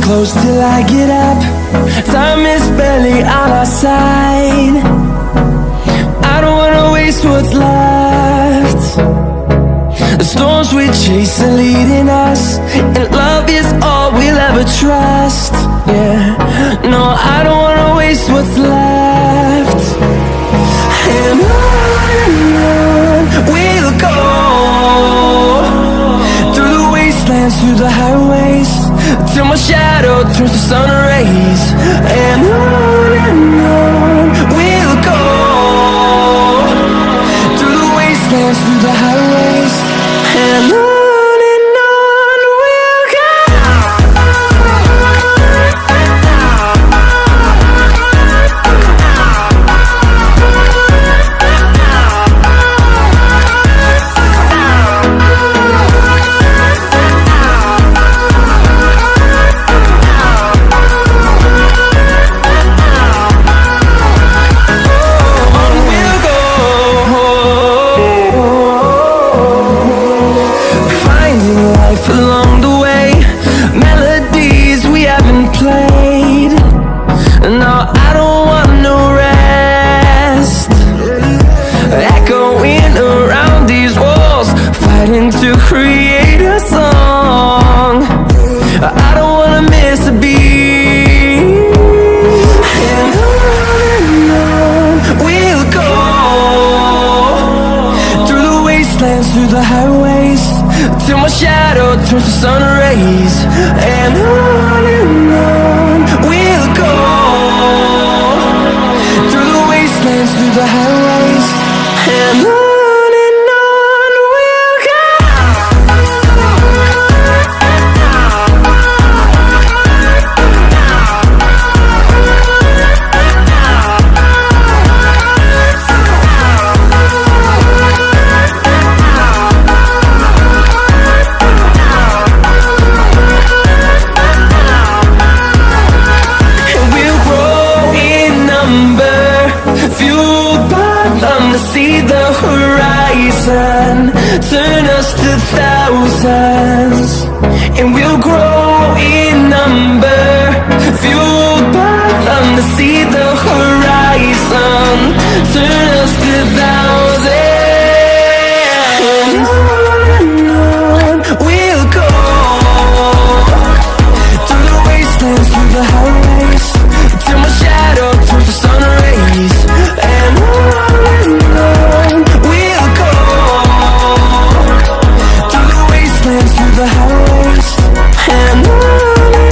close till I get up. Time is barely on our side. I don't wanna waste what's left. The storms we chase are leading us, and love is all we'll ever trust. Yeah, no, I don't wanna waste what's left. And on we'll go, through the wastelands, through the highways, till my shadow turns to sun rays. And on we'll go, through the wastelands, through the highways, and on we'll go. Along the way, melodies we haven't played. No, I don't want no rest. Echoing around these walls, fighting to create a song. I don't wanna miss a beat. And on we'll go, through the wastelands, through the highways, till my shadow turns to sun rays. And on we'll go, through the wastelands, through the highways, and on we'll go. Fueled by them to see the horizon, turn us to thousands, and we'll grow in number. Fueled by